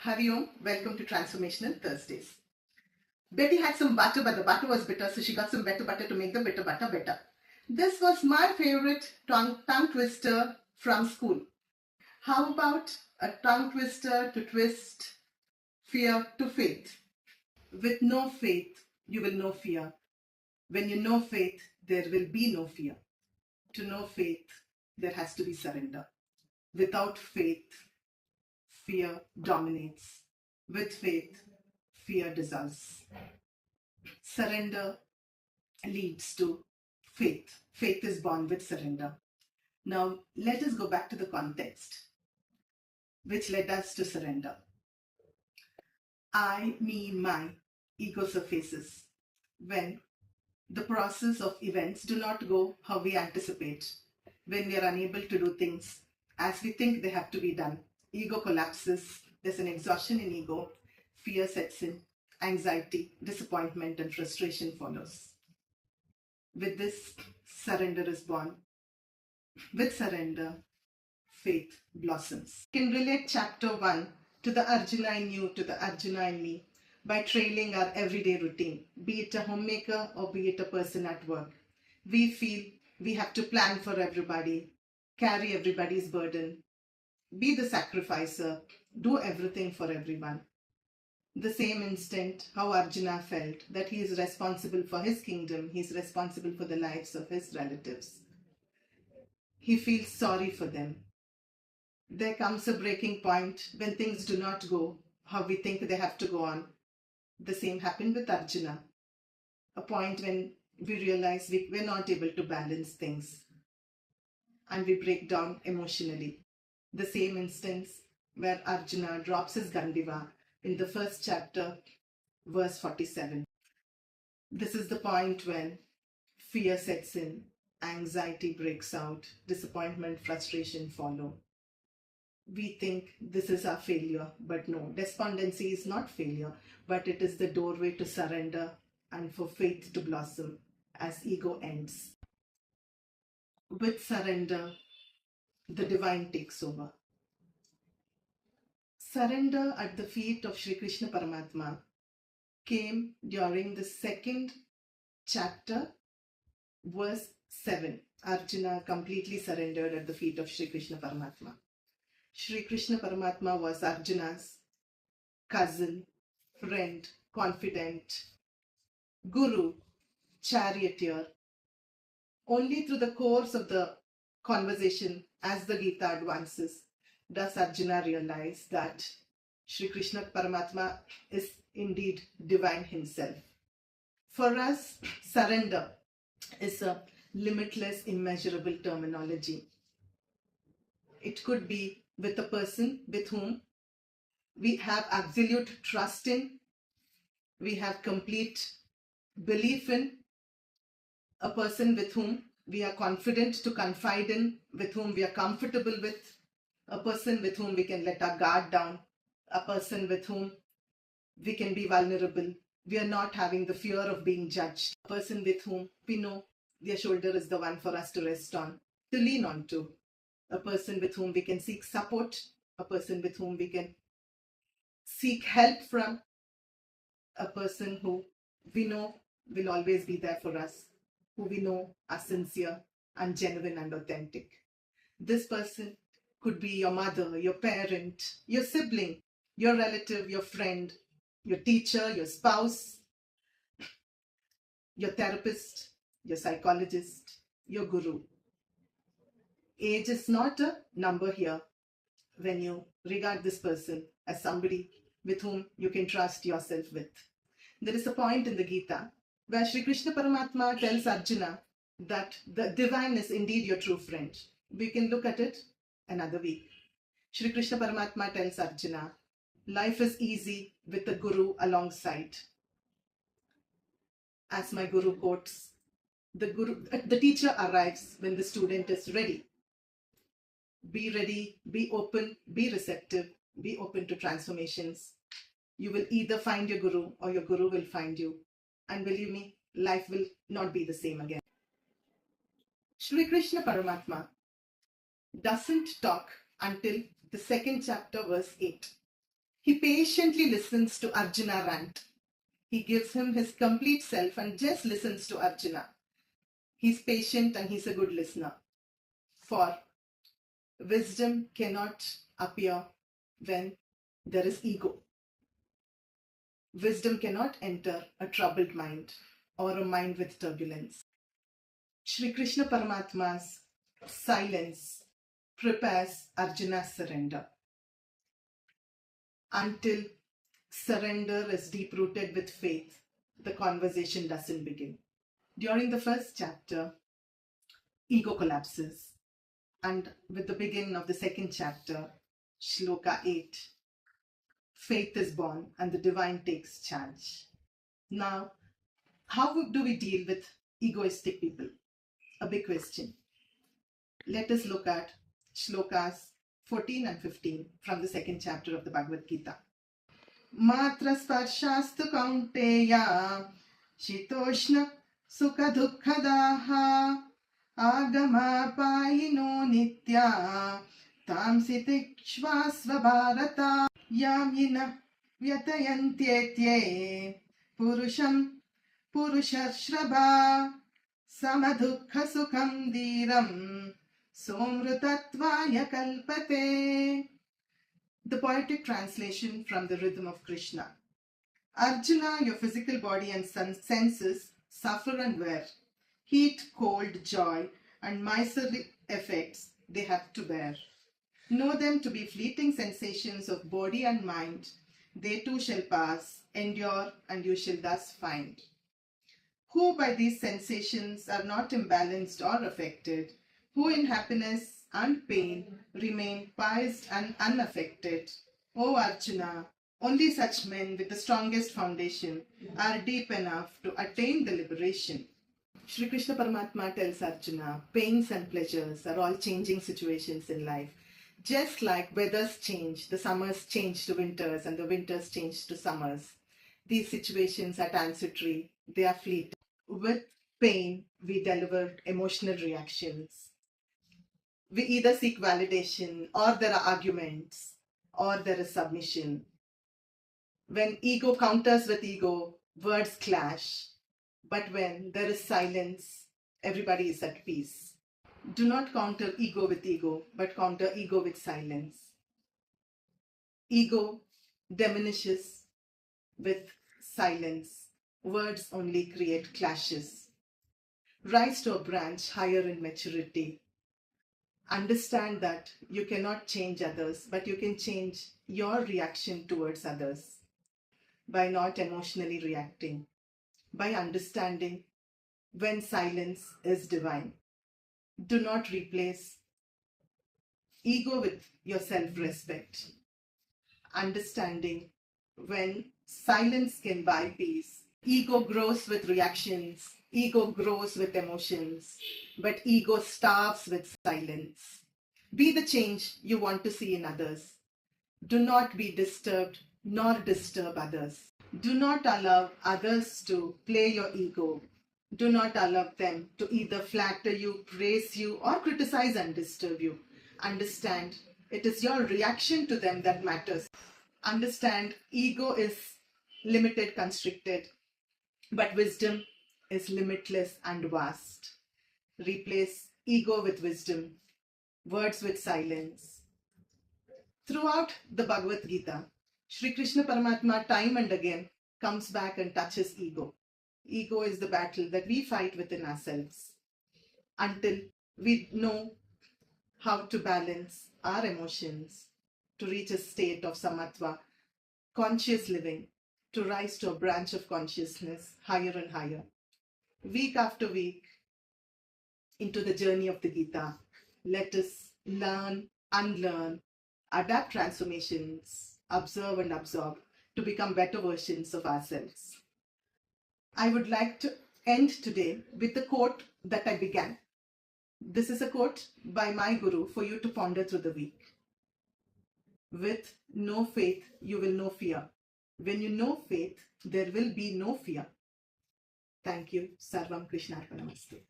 Hari Om, welcome to Transformational Thursdays. Betty had some butter, but the butter was bitter, so she got some better butter to make the bitter butter better. This was my favorite tongue twister from school. How about a tongue twister to twist fear to faith? With no faith, you will know fear. When you know faith, there will be no fear. To know faith, there has to be surrender. Without faith, fear dominates. With faith, fear dissolves. Surrender leads to faith. Faith is born with surrender. Now, let us go back to the context which led us to surrender. I, me, my ego surfaces when the process of events do not go how we anticipate, when we are unable to do things as we think they have to be done. Ego collapses, there's an exhaustion in ego, fear sets in, anxiety, disappointment, and frustration follows. With this, surrender is born. With surrender, faith blossoms. You can relate chapter 1 to the Arjuna in you, to the Arjuna in me, by trailing our everyday routine, be it a homemaker or be it a person at work. We feel we have to plan for everybody, carry everybody's burden, be the sacrificer, do everything for everyone. The same instant how Arjuna felt that he is responsible for his kingdom, he is responsible for the lives of his relatives. He feels sorry for them. There comes a breaking point when things do not go how we think they have to go on. The same happened with Arjuna. A point when we realize we're not able to balance things and we break down emotionally. The same instance where Arjuna drops his Gandiva in the first chapter, verse 47. This is the point when fear sets in, anxiety breaks out, disappointment, frustration follow. We think this is our failure, but no, despondency is not failure, but it is the doorway to surrender and for faith to blossom as ego ends. With surrender, the divine takes over. Surrender at the feet of Sri Krishna Paramatma came during the second chapter, verse 7. Arjuna completely surrendered at the feet of Sri Krishna Paramatma. Sri Krishna Paramatma was Arjuna's cousin, friend, confidant, guru, charioteer. Only through the course of the conversation, as the Gita advances, does Arjuna realize that Sri Krishna Paramatma is indeed divine himself. For us, surrender is a limitless, immeasurable terminology. It could be with a person with whom we have absolute trust in, we have complete belief in, a person with whom we are confident to confide in, with whom we are comfortable with, a person with whom we can let our guard down, a person with whom we can be vulnerable. We are not having the fear of being judged. A person with whom we know their shoulder is the one for us to rest on, to lean on to. A person with whom we can seek support, a person with whom we can seek help from, a person who we know will always be there for us, who we know are sincere and genuine and authentic. This person could be your mother, your parent, your sibling, your relative, your friend, your teacher, your spouse, your therapist, your psychologist, your guru. Age is not a number here when you regard this person as somebody with whom you can trust yourself with. There is a point in the Gita where Sri Krishna Paramatma tells Arjuna that the divine is indeed your true friend. We can look at it another week. Sri Krishna Paramatma tells Arjuna, life is easy with the guru alongside. As my guru quotes, the teacher arrives when the student is ready. Be ready, be open, be receptive, be open to transformations. You will either find your guru or your guru will find you. And believe me, life will not be the same again. Sri Krishna Paramatma doesn't talk until the second chapter, verse 8. He patiently listens to Arjuna rant. He gives him his complete self and just listens to Arjuna. He's patient and he's a good listener. For wisdom cannot appear when there is ego. Wisdom cannot enter a troubled mind or a mind with turbulence. Shri Krishna Paramatma's silence prepares Arjuna's surrender. Until surrender is deep rooted with faith, the conversation doesn't begin. During the first chapter, ego collapses. And with the beginning of the second chapter, Shloka 8, faith is born and the divine takes charge. Now, how do we deal with egoistic people? A big question. Let us look at Shlokas 14 and 15 from the second chapter of the Bhagavad Gita. Matra sparshastu kaunteya shitoshna sukha dukkadaha agama nitya tamsitikshvasva bharata yamina vyatayantyetye purushashrabha samadukha sukham dhiram somrutatvaya kalpate. The poetic translation from the rhythm of Krishna. Arjuna, your physical body and senses suffer and wear. Heat, cold, joy, and miserly effects they have to bear. Know them to be fleeting sensations of body and mind. They too shall pass, endure, and you shall thus find. Who by these sensations are not imbalanced or affected, who in happiness and pain remain poised and unaffected. O Arjuna, only such men with the strongest foundation are deep enough to attain the liberation. Shri Krishna Paramatma tells Arjuna, pains and pleasures are all changing situations in life. Just like weathers change, the summers change to winters and the winters change to summers. These situations are transitory, they are fleeting. With pain, we deliver emotional reactions. We either seek validation, or there are arguments, or there is submission. When ego counters with ego, words clash. But when there is silence, everybody is at peace. Do not counter ego with ego, but counter ego with silence. Ego diminishes with silence. Words only create clashes. Rise to a branch higher in maturity. Understand that you cannot change others, but you can change your reaction towards others by not emotionally reacting, by understanding when silence is divine. Do not replace ego with your self-respect. Understanding when silence can buy peace. Ego grows with reactions. Ego grows with emotions, but ego starves with silence. Be the change you want to see in others. Do not be disturbed nor disturb others. Do not allow others to play your ego. Do not allow them to either flatter you, praise you, or criticize and disturb you. Understand, it is your reaction to them that matters. Understand, ego is limited, constricted, but wisdom is limitless and vast. Replace ego with wisdom, words with silence. Throughout the Bhagavad Gita, Shri Krishna Paramatma time and again comes back and touches ego. Ego is the battle that we fight within ourselves until we know how to balance our emotions to reach a state of samatva, conscious living, to rise to a branch of consciousness higher and higher. Week after week, into the journey of the Gita, let us learn, unlearn, adapt transformations, observe and absorb to become better versions of ourselves. I would like to end today with the quote that I began. This is a quote by my Guru for you to ponder through the week. With no faith, you will know fear. When you know faith, there will be no fear. Thank you. Sarvam Krishnarpanamaste.